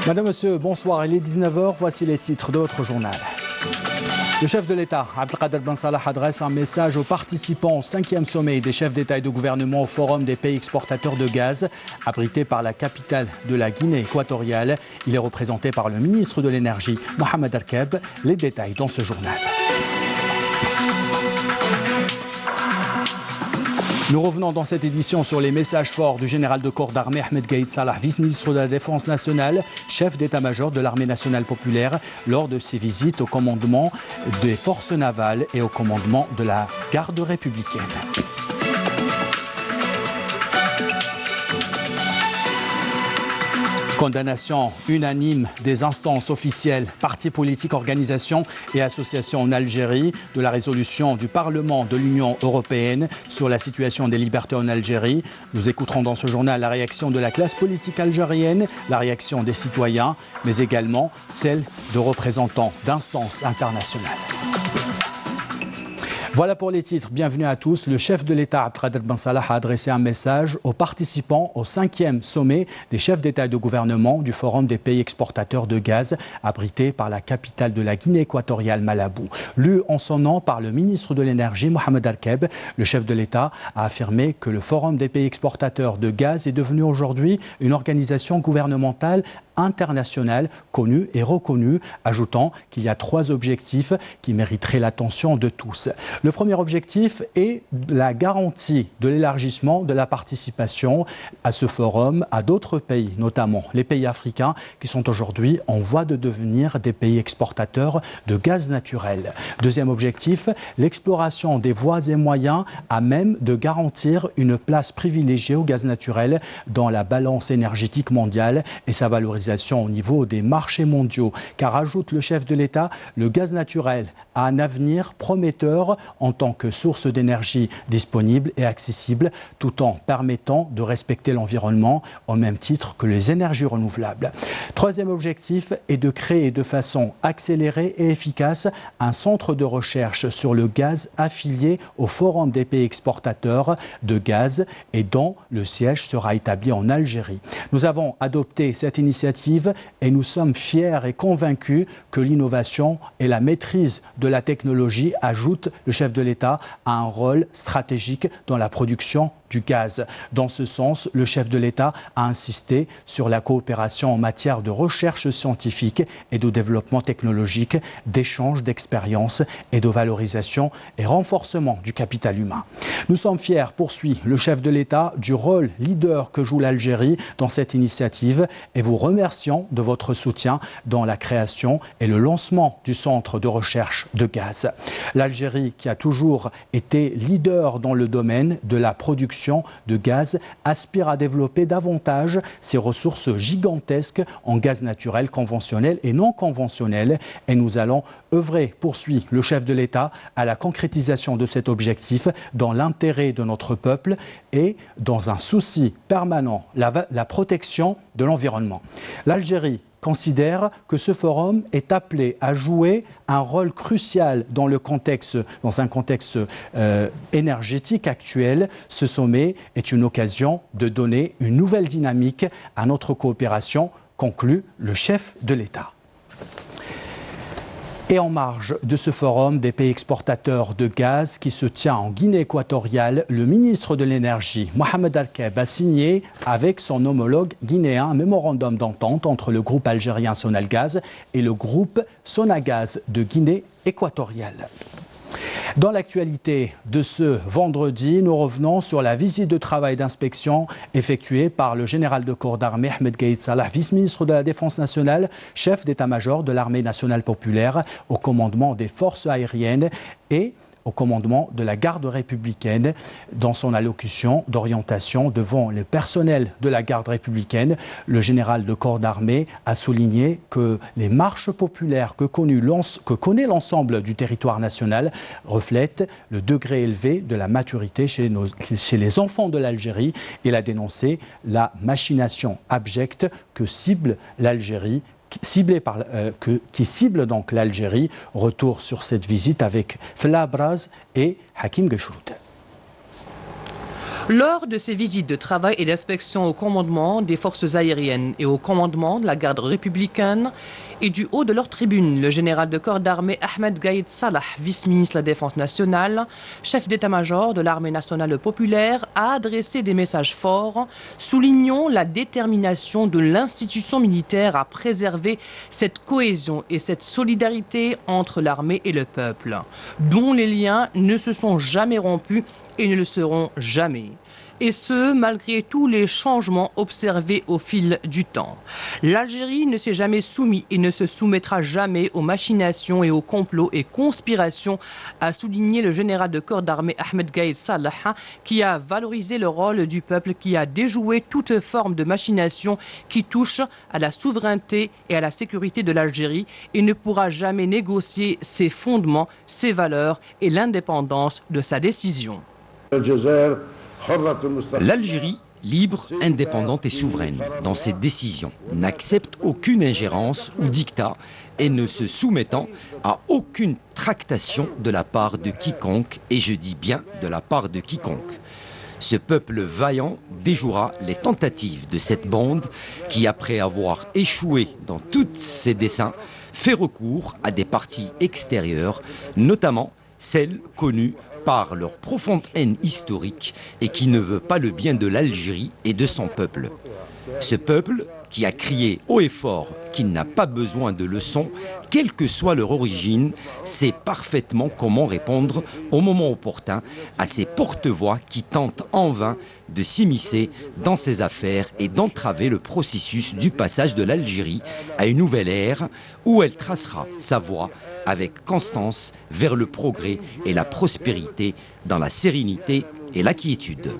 Madame, Monsieur, bonsoir. Il est 19h. Voici les titres de votre journal. Le chef de l'État, Abdelkader Ben Salah, adresse un message aux participants au 5e sommet des chefs d'État et de gouvernement au Forum des pays exportateurs de gaz, abrité par la capitale de la Guinée équatoriale. Il est représenté par le ministre de l'Énergie, Mohamed Arkeb. Les détails dans ce journal. Nous revenons dans cette édition sur les messages forts du général de corps d'armée Ahmed Gaïd Salah, vice-ministre de la Défense nationale, chef d'état-major de l'armée nationale populaire, lors de ses visites au commandement des forces navales et au commandement de la garde républicaine. Condamnation unanime des instances officielles, partis politiques, organisations et associations en Algérie de la résolution du Parlement de l'Union européenne sur la situation des libertés en Algérie. Nous écouterons dans ce journal la réaction de la classe politique algérienne, la réaction des citoyens, mais également celle de représentants d'instances internationales. Voilà pour les titres. Bienvenue à tous. Le chef de l'État, Abdelkader Ben Salah, a adressé un message aux participants au 5e sommet des chefs d'État et de gouvernement du Forum des pays exportateurs de gaz, abrité par la capitale de la Guinée équatoriale, Malabo. Lu en son nom par le ministre de l'Énergie, Mohamed Arkeb, le chef de l'État a affirmé que le Forum des pays exportateurs de gaz est devenu aujourd'hui une organisation gouvernementale internationale connue et reconnue, ajoutant qu'il y a 3 objectifs qui mériteraient l'attention de tous. Le premier objectif est la garantie de l'élargissement de la participation à ce forum à d'autres pays, notamment les pays africains qui sont aujourd'hui en voie de devenir des pays exportateurs de gaz naturel. Deuxième objectif, l'exploration des voies et moyens à même de garantir une place privilégiée au gaz naturel dans la balance énergétique mondiale et sa valorisation au niveau des marchés mondiaux. Car, ajoute le chef de l'État, le gaz naturel a un avenir prometteur en tant que source d'énergie disponible et accessible, tout en permettant de respecter l'environnement au même titre que les énergies renouvelables. Troisième objectif est de créer de façon accélérée et efficace un centre de recherche sur le gaz affilié au Forum des pays exportateurs de gaz et dont le siège sera établi en Algérie. Nous avons adopté cette initiative et nous sommes fiers et convaincus que l'innovation et la maîtrise de la technologie, ajoute le chef de l'État, a un rôle stratégique dans la production du gaz. Dans ce sens, le chef de l'État a insisté sur la coopération en matière de recherche scientifique et de développement technologique, d'échange d'expériences et de valorisation et renforcement du capital humain. Nous sommes fiers, poursuit le chef de l'État, du rôle leader que joue l'Algérie dans cette initiative et vous remercions de votre soutien dans la création et le lancement du centre de recherche de gaz. L'Algérie, qui a toujours été leader dans le domaine de la production de gaz, aspire à développer davantage ses ressources gigantesques en gaz naturel conventionnel et non conventionnel. Et nous allons œuvrer, poursuit le chef de l'État, à la concrétisation de cet objectif dans l'intérêt de notre peuple et dans un souci permanent, la protection de l'environnement. L'Algérie considère que ce forum est appelé à jouer un rôle crucial dans un contexte énergétique actuel. Ce sommet est une occasion de donner une nouvelle dynamique à notre coopération, conclut le chef de l'État. Et en marge de ce forum des pays exportateurs de gaz qui se tient en Guinée équatoriale, le ministre de l'Énergie, Mohamed Arkeb, a signé avec son homologue guinéen un mémorandum d'entente entre le groupe algérien Sonalgaz et le groupe Sonagaz de Guinée équatoriale. Dans l'actualité de ce vendredi, nous revenons sur la visite de travail d'inspection effectuée par le général de corps d'armée Ahmed Gaïd Salah, vice-ministre de la Défense nationale, chef d'état-major de l'armée nationale populaire, au commandement des forces aériennes et au commandement de la garde républicaine. Dans son allocution d'orientation devant le personnel de la garde républicaine, le général de corps d'armée a souligné que les marches populaires que connaît l'ensemble du territoire national reflètent le degré élevé de la maturité chez les enfants de l'Algérie. Il a dénoncé la machination abjecte que cible l'Algérie, qui cible donc l'Algérie. Retour sur cette visite avec Fla Braz et Hakim Geshrout. Lors de ses visites de travail et d'inspection au commandement des forces aériennes et au commandement de la garde républicaine et du haut de leur tribune, le général de corps d'armée Ahmed Gaïd Salah, vice-ministre de la Défense nationale, chef d'état-major de l'armée nationale populaire, a adressé des messages forts, soulignant la détermination de l'institution militaire à préserver cette cohésion et cette solidarité entre l'armée et le peuple, dont les liens ne se sont jamais rompus et ne le seront jamais. Et ce, malgré tous les changements observés au fil du temps. L'Algérie ne s'est jamais soumise et ne se soumettra jamais aux machinations et aux complots et conspirations, a souligné le général de corps d'armée Ahmed Gaïd Salah, qui a valorisé le rôle du peuple, qui a déjoué toute forme de machination qui touche à la souveraineté et à la sécurité de l'Algérie et ne pourra jamais négocier ses fondements, ses valeurs et l'indépendance de sa décision. L'Algérie, libre, indépendante et souveraine dans ses décisions, n'accepte aucune ingérence ou dictat et ne se soumettant à aucune tractation de la part de quiconque, et je dis bien de la part de quiconque. Ce peuple vaillant déjouera les tentatives de cette bande qui, après avoir échoué dans tous ses desseins, fait recours à des parties extérieures, notamment celles connues par leur profonde haine historique et qui ne veut pas le bien de l'Algérie et de son peuple. Ce peuple qui a crié haut et fort qu'il n'a pas besoin de leçons, quelle que soit leur origine, sait parfaitement comment répondre au moment opportun à ces porte-voix qui tentent en vain de s'immiscer dans ses affaires et d'entraver le processus du passage de l'Algérie à une nouvelle ère où elle tracera sa voie avec constance vers le progrès et la prospérité dans la sérénité et la quiétude.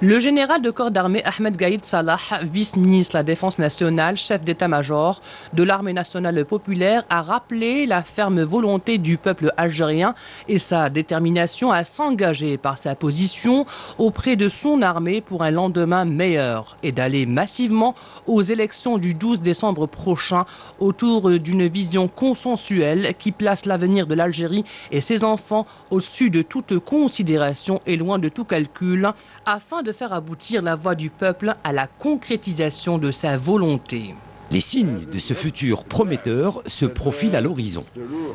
Le général de corps d'armée Ahmed Gaïd Salah, vice-ministre de la Défense nationale, chef d'état-major de l'armée nationale populaire, a rappelé la ferme volonté du peuple algérien et sa détermination à s'engager par sa position auprès de son armée pour un lendemain meilleur et d'aller massivement aux élections du 12 décembre prochain autour d'une vision consensuelle qui place l'avenir de l'Algérie et ses enfants au-dessus de toute considération et loin de tout calcul, afin de faire aboutir la voix du peuple à la concrétisation de sa volonté. Les signes de ce futur prometteur se profilent à l'horizon.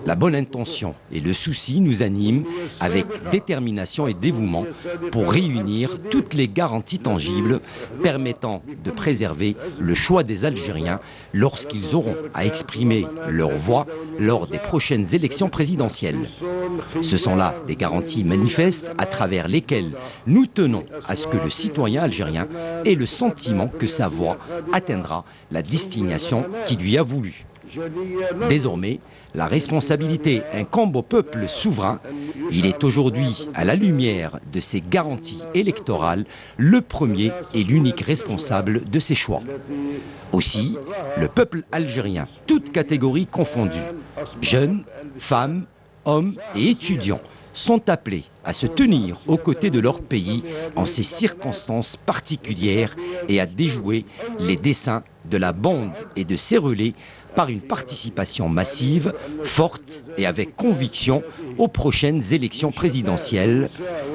La bonne intention et le souci nous animent avec détermination et dévouement pour réunir toutes les garanties tangibles permettant de préserver le choix des Algériens lorsqu'ils auront à exprimer leur voix lors des prochaines élections présidentielles. Ce sont là des garanties manifestes à travers lesquelles nous tenons à ce que le citoyen algérien ait le sentiment que sa voix atteindra la destination qui lui a voulu. Désormais, la responsabilité incombe au peuple souverain. Il est aujourd'hui, à la lumière de ces garanties électorales, le premier et l'unique responsable de ses choix. Aussi, le peuple algérien, toutes catégories confondues, jeunes, femmes, hommes et étudiants, sont appelés à se tenir aux côtés de leur pays en ces circonstances particulières et à déjouer les desseins de la bande et de ses relais par une participation massive, forte et avec conviction aux prochaines élections présidentielles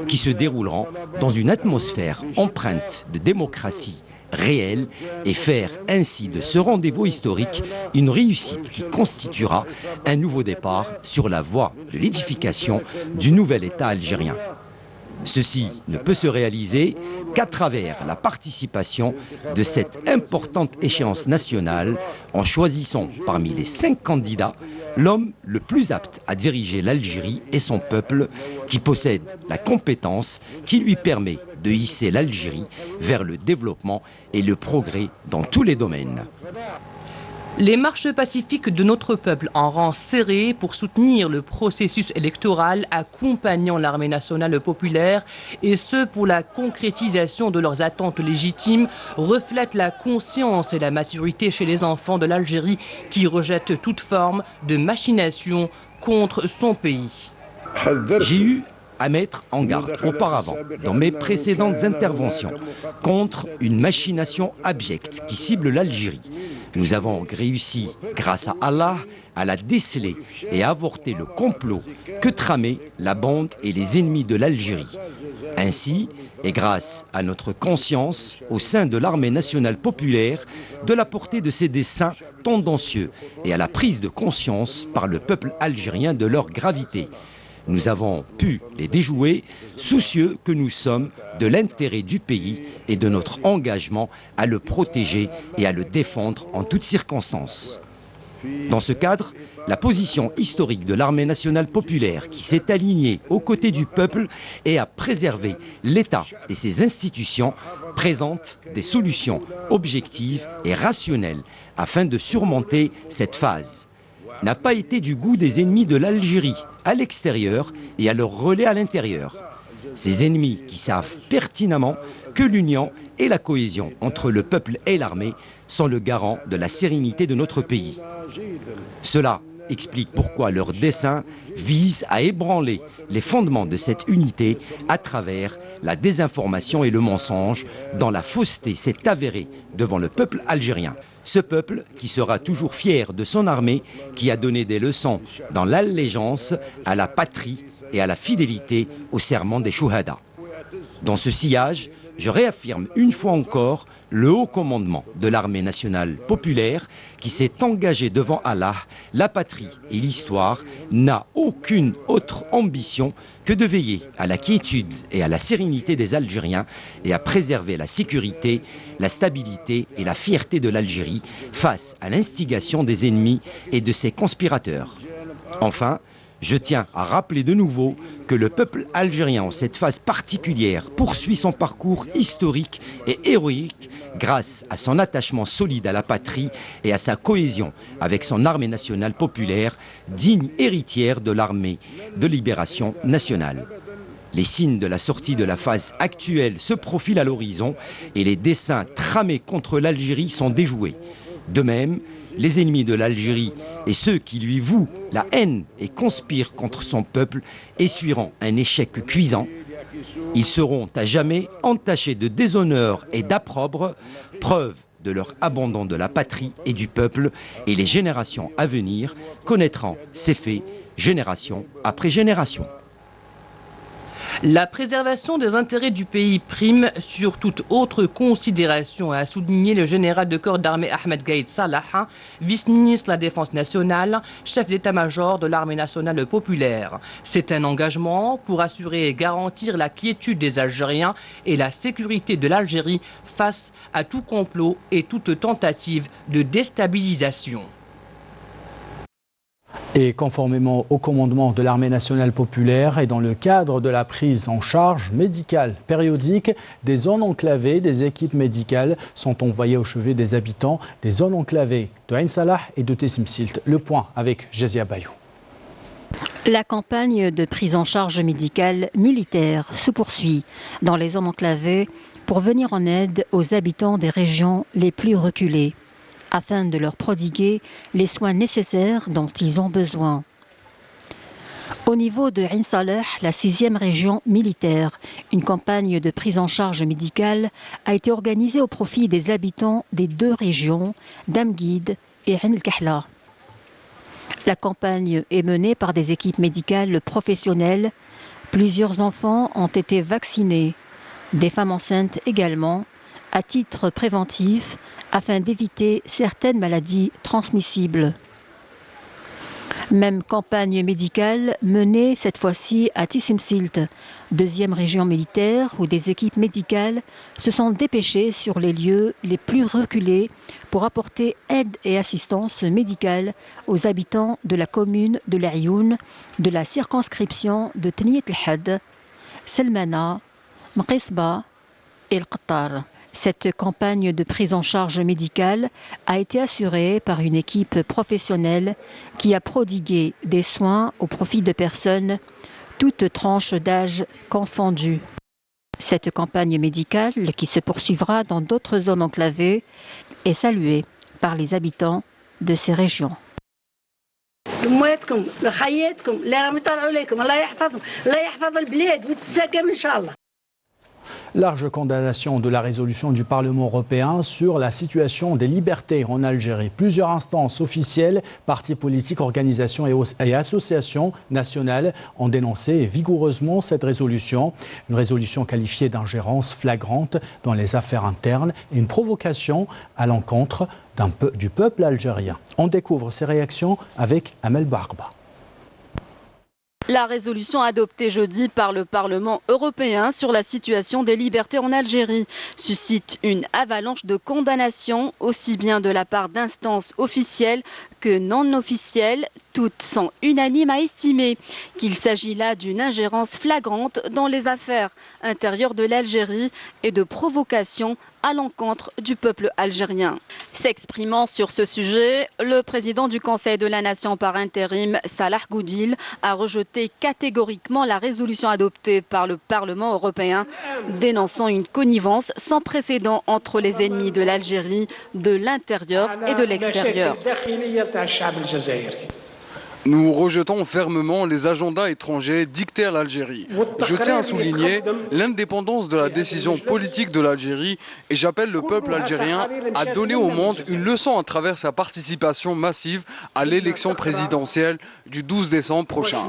qui se dérouleront dans une atmosphère empreinte de démocratie réelle et faire ainsi de ce rendez-vous historique une réussite qui constituera un nouveau départ sur la voie de l'édification du nouvel État algérien. Ceci ne peut se réaliser qu'à travers la participation de cette importante échéance nationale en choisissant parmi les 5 candidats l'homme le plus apte à diriger l'Algérie et son peuple qui possède la compétence qui lui permet de hisser l'Algérie vers le développement et le progrès dans tous les domaines. Les marches pacifiques de notre peuple en rang serré pour soutenir le processus électoral accompagnant l'armée nationale populaire et ce pour la concrétisation de leurs attentes légitimes reflètent la conscience et la maturité chez les enfants de l'Algérie qui rejettent toute forme de machination contre son pays. J'ai eu à mettre en garde auparavant, dans mes précédentes interventions, contre une machination abjecte qui cible l'Algérie. Nous avons réussi, grâce à Allah, à la déceler et à avorter le complot que tramaient la bande et les ennemis de l'Algérie. Ainsi, et grâce à notre conscience au sein de l'armée nationale populaire de la portée de ces desseins tendancieux et à la prise de conscience par le peuple algérien de leur gravité, nous avons pu les déjouer, soucieux que nous sommes de l'intérêt du pays et de notre engagement à le protéger et à le défendre en toutes circonstances. Dans ce cadre, la position historique de l'armée nationale populaire qui s'est alignée aux côtés du peuple et a préservé l'État et ses institutions présente des solutions objectives et rationnelles afin de surmonter cette phase. N'a pas été du goût des ennemis de l'Algérie à l'extérieur et à leur relais à l'intérieur. Ces ennemis qui savent pertinemment que l'union et la cohésion entre le peuple et l'armée sont le garant de la sérénité de notre pays. Cela explique pourquoi leur dessein vise à ébranler les fondements de cette unité à travers la désinformation et le mensonge dont la fausseté s'est avérée devant le peuple algérien. Ce peuple qui sera toujours fier de son armée, qui a donné des leçons dans l'allégeance à la patrie et à la fidélité au serment des Chouhada. Dans ce sillage, je réaffirme une fois encore le haut commandement de l'armée nationale populaire qui s'est engagé devant Allah, la patrie et l'histoire, n'a aucune autre ambition que de veiller à la quiétude et à la sérénité des Algériens et à préserver la sécurité, la stabilité et la fierté de l'Algérie face à l'instigation des ennemis et de ses conspirateurs. Enfin, je tiens à rappeler de nouveau que le peuple algérien en cette phase particulière poursuit son parcours historique et héroïque grâce à son attachement solide à la patrie et à sa cohésion avec son armée nationale populaire, digne héritière de l'armée de libération nationale. Les signes de la sortie de la phase actuelle se profilent à l'horizon et les desseins tramés contre l'Algérie sont déjoués. De même, les ennemis de l'Algérie et ceux qui lui vouent la haine et conspirent contre son peuple essuieront un échec cuisant. Ils seront à jamais entachés de déshonneur et d'opprobre, preuve de leur abandon de la patrie et du peuple, et les générations à venir connaîtront ces faits génération après génération. La préservation des intérêts du pays prime sur toute autre considération, a souligné le général de corps d'armée Ahmed Gaïd Salah, vice-ministre de la Défense nationale, chef d'état-major de l'armée nationale populaire. C'est un engagement pour assurer et garantir la quiétude des Algériens et la sécurité de l'Algérie face à tout complot et toute tentative de déstabilisation. Et conformément au commandement de l'armée nationale populaire et dans le cadre de la prise en charge médicale périodique des zones enclavées, des équipes médicales sont envoyées au chevet des habitants des zones enclavées de Ain Salah et de Tessim Silt. Le point avec Jazia Bayou. La campagne de prise en charge médicale militaire se poursuit dans les zones enclavées pour venir en aide aux habitants des régions les plus reculées, afin de leur prodiguer les soins nécessaires dont ils ont besoin. Au niveau de Ain Salah, la 6e région militaire, une campagne de prise en charge médicale a été organisée au profit des habitants des 2 régions, d'Amguid et Ain el-Kahla. La campagne est menée par des équipes médicales professionnelles. Plusieurs enfants ont été vaccinés, des femmes enceintes également, à titre préventif, afin d'éviter certaines maladies transmissibles. Même campagne médicale menée cette fois-ci à Tessim Silt, 2e région militaire où des équipes médicales se sont dépêchées sur les lieux les plus reculés pour apporter aide et assistance médicale aux habitants de la commune de l'Ayoun, de la circonscription de Tniyat el-Had, Selmana, Mqisba et El-Qattar. Cette campagne de prise en charge médicale a été assurée par une équipe professionnelle qui a prodigué des soins au profit de personnes, toutes tranches d'âge confondues. Cette campagne médicale, qui se poursuivra dans d'autres zones enclavées, est saluée par les habitants de ces régions. لمواتكم لخياتكم اللي راهم يطلعوا عليكم الله يحفظهم الله يحفظ البلاد وتساكم ان شاء الله. Large condamnation de la résolution du Parlement européen sur la situation des libertés en Algérie. Plusieurs instances officielles, partis politiques, organisations et associations nationales ont dénoncé vigoureusement cette résolution. Une résolution qualifiée d'ingérence flagrante dans les affaires internes et une provocation à l'encontre du peuple algérien. On découvre ces réactions avec Amel Barba. La résolution adoptée jeudi par le Parlement européen sur la situation des libertés en Algérie suscite une avalanche de condamnations, aussi bien de la part d'instances officielles que non officielles. Toutes sont unanimes à estimer qu'il s'agit là d'une ingérence flagrante dans les affaires intérieures de l'Algérie et de provocation à l'encontre du peuple algérien. S'exprimant sur ce sujet, le président du Conseil de la Nation par intérim, Salah Goudil, a rejeté catégoriquement la résolution adoptée par le Parlement européen, dénonçant une connivence sans précédent entre les ennemis de l'Algérie, de l'intérieur et de l'extérieur. Nous rejetons fermement les agendas étrangers dictés à l'Algérie. Je tiens à souligner l'indépendance de la décision politique de l'Algérie et j'appelle le peuple algérien à donner au monde une leçon à travers sa participation massive à l'élection présidentielle du 12 décembre prochain.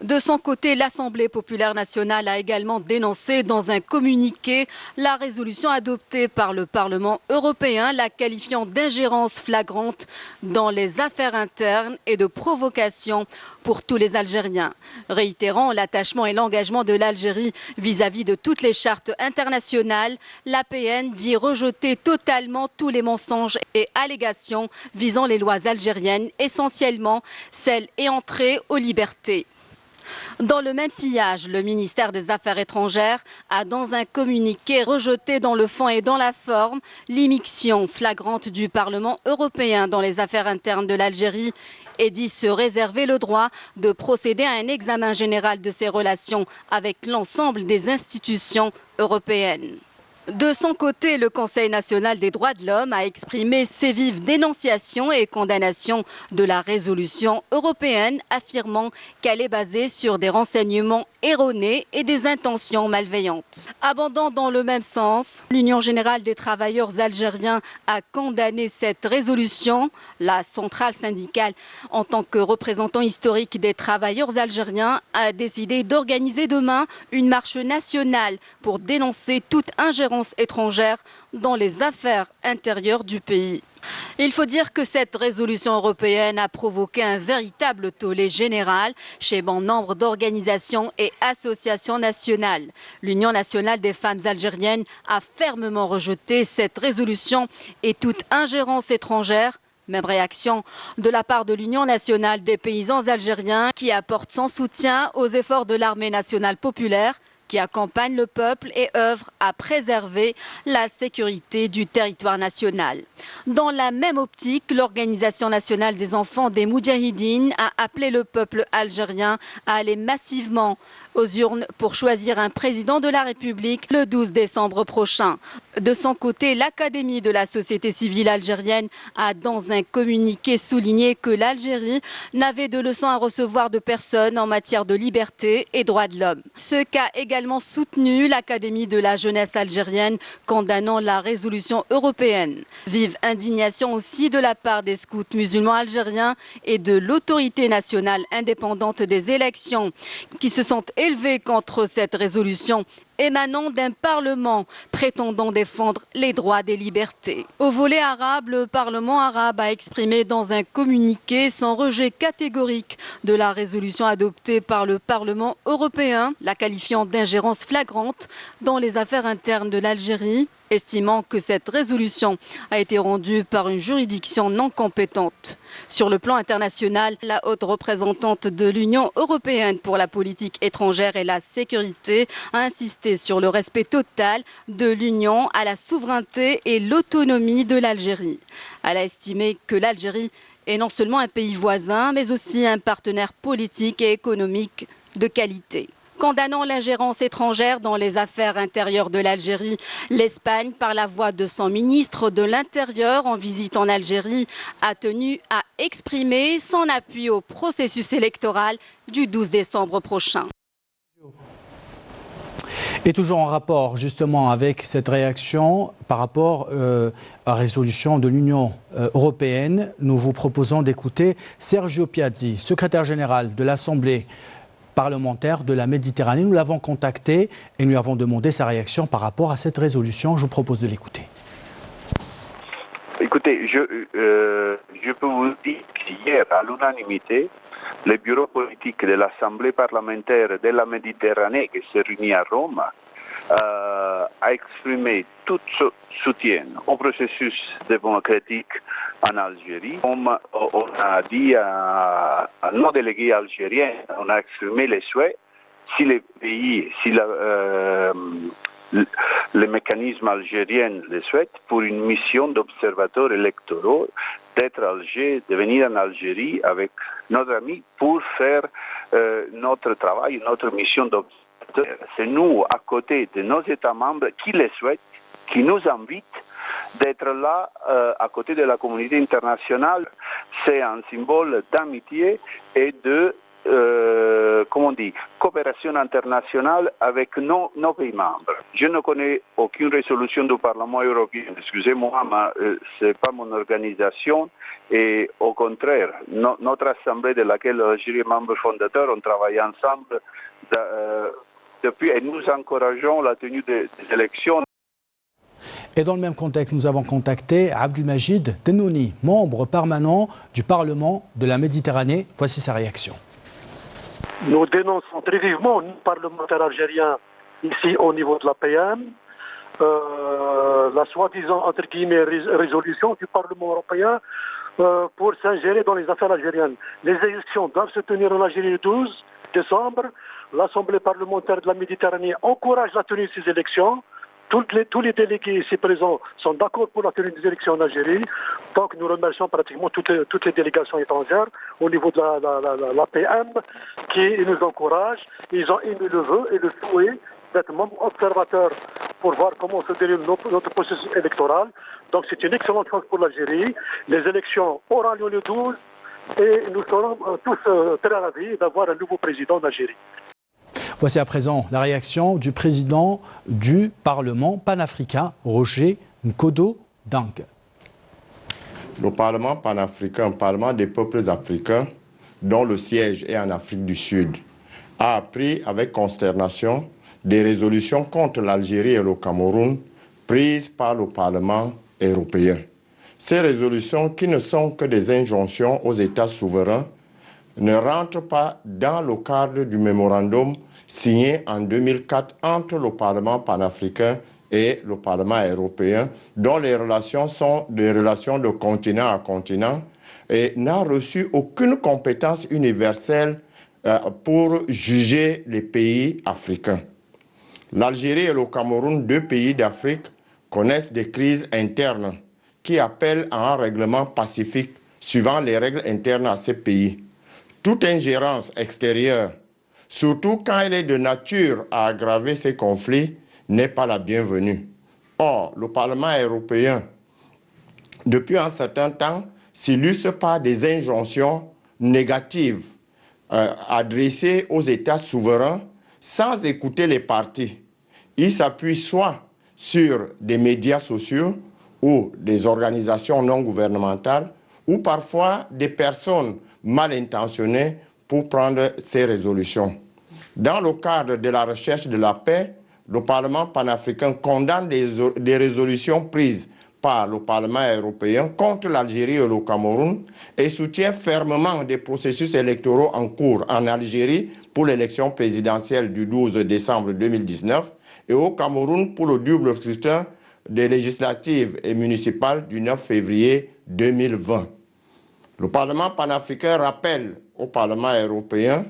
De son côté, l'Assemblée populaire nationale a également dénoncé dans un communiqué la résolution adoptée par le Parlement européen, la qualifiant d'ingérence flagrante dans les affaires internes et de provocation pour tous les Algériens, réitérant l'attachement et l'engagement de l'Algérie vis-à-vis de toutes les chartes internationales. L'APN dit rejeter totalement tous les mensonges et allégations visant les lois algériennes, essentiellement celles et entrées aux libertés. Dans le même sillage, le ministère des Affaires étrangères a dans un communiqué rejeté dans le fond et dans la forme l'immixtion flagrante du Parlement européen dans les affaires internes de l'Algérie et dit se réserver le droit de procéder à un examen général de ses relations avec l'ensemble des institutions européennes. De son côté, le Conseil national des droits de l'homme a exprimé ses vives dénonciations et condamnations de la résolution européenne, affirmant qu'elle est basée sur des renseignements erronés et des intentions malveillantes. Abondant dans le même sens, l'Union générale des travailleurs algériens a condamné cette résolution. La centrale syndicale, en tant que représentant historique des travailleurs algériens, a décidé d'organiser demain une marche nationale pour dénoncer toute ingérence étrangère dans les affaires intérieures du pays. Il faut dire que cette résolution européenne a provoqué un véritable tollé général chez bon nombre d'organisations et associations nationales. L'Union nationale des femmes algériennes a fermement rejeté cette résolution et toute ingérence étrangère. Même réaction de la part de l'Union nationale des paysans algériens qui apporte son soutien aux efforts de l'armée nationale populaire qui accompagne le peuple et œuvre à préserver la sécurité du territoire national. Dans la même optique, l'Organisation nationale des enfants des Moudjahidines a appelé le peuple algérien à aller massivement aux urnes pour choisir un président de la République le 12 décembre prochain. De son côté, l'Académie de la société civile algérienne a dans un communiqué souligné que l'Algérie n'avait de leçons à recevoir de personne en matière de liberté et droits de l'homme. Ce qu'a également soutenu l'Académie de la jeunesse algérienne, condamnant la résolution européenne. Vive indignation aussi de la part des scouts musulmans algériens et de l'autorité nationale indépendante des élections qui se sont élevés contre cette résolution émanant d'un parlement prétendant défendre les droits des libertés. Au volet arabe, le Parlement arabe a exprimé dans un communiqué son rejet catégorique de la résolution adoptée par le Parlement européen, la qualifiant d'ingérence flagrante dans les affaires internes de l'Algérie, estimant que cette résolution a été rendue par une juridiction non compétente. Sur le plan international, la haute représentante de l'Union européenne pour la politique étrangère et la sécurité a insisté sur le respect total de l'Union à la souveraineté et l'autonomie de l'Algérie. Elle a estimé que l'Algérie est non seulement un pays voisin, mais aussi un partenaire politique et économique de qualité. condamnant l'ingérence étrangère dans les affaires intérieures de l'Algérie. L'Espagne, par la voix de son ministre de l'Intérieur en visite en Algérie, a tenu à exprimer son appui au processus électoral du 12 décembre prochain. Et toujours en rapport justement avec cette réaction par rapport à la résolution de l'Union européenne, nous vous proposons d'écouter Sergio Piazzi, secrétaire général de l'Assemblée parlementaire de la Méditerranée. Nous l'avons contacté et nous lui avons demandé sa réaction par rapport à cette résolution. Je vous propose de l'écouter. Écoutez, je peux vous dire qu'hier, à l'unanimité, le bureau politique de l'Assemblée parlementaire de la Méditerranée, qui s'est réuni à Rome, a exprimé tout son soutien au processus démocratique en Algérie. On a dit à nos délégués algériens, on a exprimé les souhaits, si les pays, si le mécanisme algérien le souhaite, pour une mission d'observateurs électoraux, d'être à Alger, de venir en Algérie avec nos amis pour faire notre travail, notre mission d'observateur. C'est nous, à côté de nos États membres, qui les souhaitent, qui nous invitent d'être là à côté de la communauté internationale. C'est un symbole d'amitié et de coopération internationale avec nos pays membres. Je ne connais aucune résolution du Parlement européen, excusez-moi, mais ce n'est pas mon organisation et au contraire, notre assemblée de laquelle l'Algérie est membre fondateur, on travaille ensemble depuis et nous encourageons la tenue des élections. Et dans le même contexte, nous avons contacté Abdelmajid Tennouni, membre permanent du Parlement de la Méditerranée. Voici sa réaction. Nous dénonçons très vivement, nous parlementaires algériens, ici au niveau de la PM, la soi-disant, entre guillemets, résolution du Parlement européen pour s'ingérer dans les affaires algériennes. Les élections doivent se tenir en Algérie le 12 décembre. L'Assemblée parlementaire de la Méditerranée encourage la tenue de ces élections. Tous les délégués ici présents sont d'accord pour la tenue des élections en Algérie. Donc nous remercions pratiquement toutes les délégations étrangères au niveau de la PM qui nous encouragent. Ils ont émis le vœu et le souhait d'être membres observateurs pour voir comment se déroule notre processus électoral. Donc c'est une excellente chose pour l'Algérie. Les élections auront lieu le 12 et nous serons tous très ravis d'avoir un nouveau président d'Algérie. Voici à présent la réaction du président du Parlement panafricain, Roger Nkodo Dang. Le Parlement panafricain, Parlement des peuples africains, dont le siège est en Afrique du Sud, a appris avec consternation des résolutions contre l'Algérie et le Cameroun prises par le Parlement européen. Ces résolutions, qui ne sont que des injonctions aux États souverains, ne rentrent pas dans le cadre du mémorandum signé en 2004 entre le Parlement panafricain et le Parlement européen, dont les relations sont des relations de continent à continent, et n'a reçu aucune compétence universelle pour juger les pays africains. L'Algérie et le Cameroun, deux pays d'Afrique, connaissent des crises internes qui appellent à un règlement pacifique suivant les règles internes à ces pays. Toute ingérence extérieure, surtout quand elle est de nature à aggraver ces conflits, n'est pas la bienvenue. Or, le Parlement européen, depuis un certain temps, s'illustre par des injonctions négatives adressées aux États souverains sans écouter les partis. Il s'appuie soit sur des médias sociaux ou des organisations non gouvernementales ou parfois des personnes mal intentionnées pour prendre ces résolutions. Dans le cadre de la recherche de la paix, le Parlement panafricain condamne des résolutions prises par le Parlement européen contre l'Algérie et le Cameroun et soutient fermement des processus électoraux en cours en Algérie pour l'élection présidentielle du 12 décembre 2019 et au Cameroun pour le double scrutin des législatives et municipales du 9 février 2020. Le Parlement panafricain rappelle au Parlement européen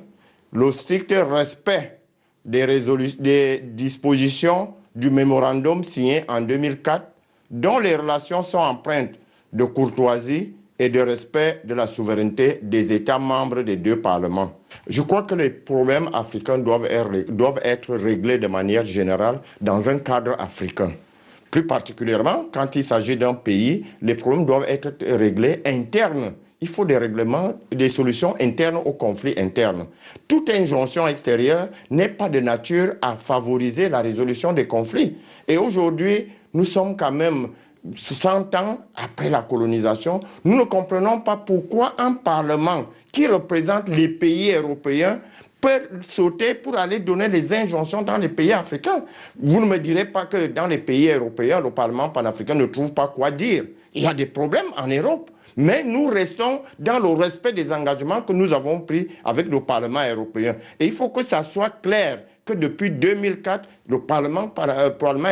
le strict respect des dispositions du mémorandum signé en 2004, dont les relations sont empreintes de courtoisie et de respect de la souveraineté des États membres des deux parlements. Je crois que les problèmes africains doivent être réglés de manière générale dans un cadre africain. Plus particulièrement, quand il s'agit d'un pays, les problèmes doivent être réglés internes. Il faut des règlements, des solutions internes aux conflits internes. Toute injonction extérieure n'est pas de nature à favoriser la résolution des conflits. Et aujourd'hui, nous sommes quand même 100 ans après la colonisation. Nous ne comprenons pas pourquoi un parlement qui représente les pays européens peut sauter pour aller donner les injonctions dans les pays africains. Vous ne me direz pas que dans les pays européens, le Parlement panafricain ne trouve pas quoi dire. Il y a des problèmes en Europe. Mais nous restons dans le respect des engagements que nous avons pris avec le Parlement européen. Et il faut que ça soit clair que depuis 2004, le Parlement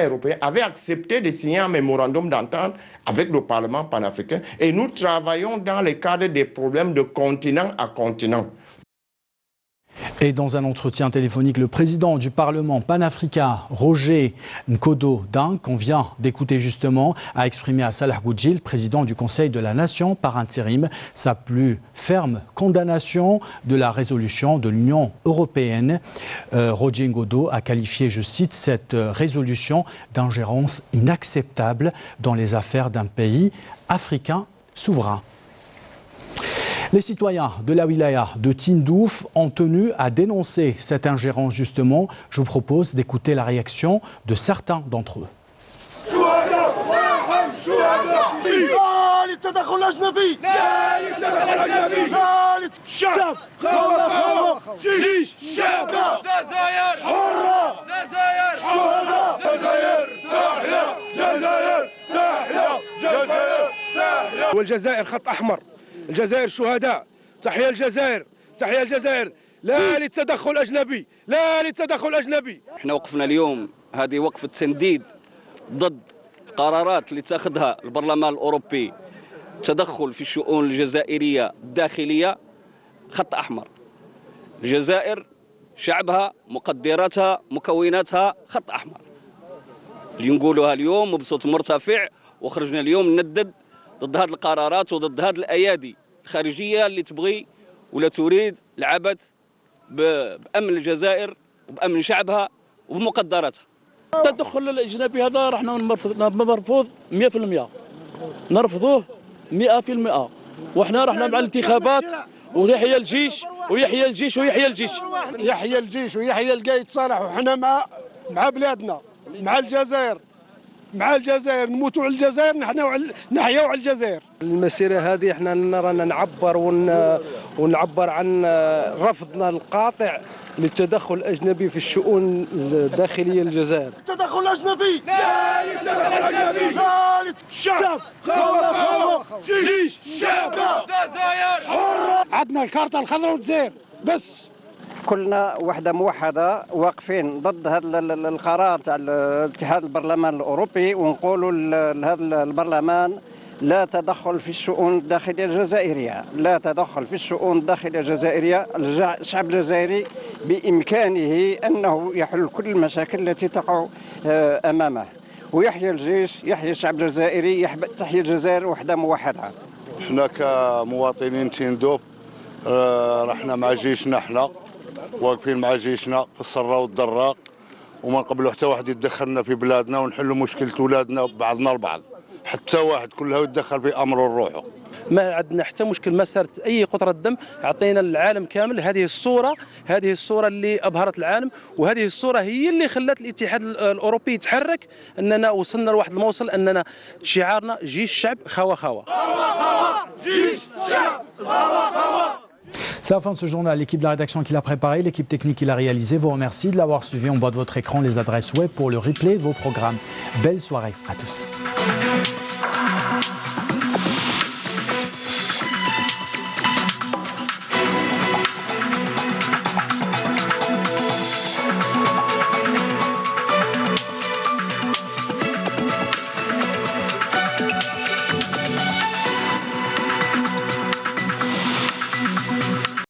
européen avait accepté de signer un mémorandum d'entente avec le Parlement panafricain. Et nous travaillons dans le cadre des problèmes de continent à continent. Et dans un entretien téléphonique, le président du Parlement panafricain, Roger Nkodo Dang, qu'on vient d'écouter justement, a exprimé à Salah Goudjil, président du Conseil de la Nation par intérim, sa plus ferme condamnation de la résolution de l'Union européenne. Roger Nkodo a qualifié, je cite, cette résolution d'ingérence inacceptable dans les affaires d'un pays africain souverain. Les citoyens de la wilaya de Tindouf ont tenu à dénoncer cette ingérence justement. Je vous propose d'écouter la réaction de certains d'entre eux. الجزائر شهداء، تحيا الجزائر، تحيا الجزائر، لا للتدخل أجنبي، لا للتدخل أجنبي. احنا وقفنا اليوم هذه وقفة تنديد ضد قرارات اللي تاخذها البرلمان الأوروبي، تدخل في الشؤون الجزائرية الداخلية، خط أحمر. الجزائر شعبها، مقدراتها، مكوناتها، خط أحمر. اللي نقولوها اليوم وبصوت مرتفع، وخرجنا اليوم ندد ضد هذه القرارات وضد هذه الأيادي الخارجية اللي تبغي ولا تريد العبث بأمن الجزائر وبأمن شعبها وبمقدراتها. التدخل الأجنبي هذا راح مرفوض 100%، نرفضوه 100%، وإحنا رحنا مع الانتخابات ويحيى الجيش ويحيى الجيش ويحيى الجيش. يحيى الجيش ويحيى القايد صالح، وإحنا مع بلادنا، مع الجزائر، مع الجزائر، نموتوا على الجزائر، نحيوا على الجزائر. المسيرة هذه احنا رانا نعبر ونعبر عن رفضنا القاطع للتدخل الأجنبي في الشؤون الداخلية للجزائر. تدخل أجنبي، لا للتدخل الأجنبي، لا للشعب، جيش، شعب، الجزائر حرة. عندنا الكارتة الخضراء والجزائر بس. كلنا وحده موحده واقفين ضد هذا القرار تاع الاتحاد البرلمان الاوروبي، ونقولوا لهذا البرلمان لا تدخل في الشؤون الداخليه الجزائريه، لا تدخل في الشؤون الداخليه الجزائريه. الشعب الجزائري بامكانه انه يحل كل المشاكل التي تقع امامه، ويحيى الجيش، يحيى الشعب الجزائري، تحيا الجزائر وحده موحده. احنا كمواطنين تندوف رحنا مع جيشنا، احنا واقفين مع جيشنا في السراء والضراء، وما نقبلوا حتى واحد يتدخلنا في بلادنا ونحلوا مشكلة ولادنا بعضنا البعض، حتى واحد كله يتدخل في أمره وروحه. ما عندنا حتى مشكل، ما صارت أي قطرة دم، عطينا العالم كامل هذه الصورة اللي أبهرت العالم، وهذه الصورة هي اللي خلت الاتحاد الأوروبي يتحرك، أننا وصلنا لواحد الموصل أننا شعارنا جيش شعب خوا خوا. جيش شعب خوا خوا. C'est la fin de ce journal. L'équipe de la rédaction qui l'a préparé, l'équipe technique qui l'a réalisé, vous remercie de l'avoir suivi. En bas de votre écran, les adresses web pour le replay de vos programmes. Belle soirée à tous.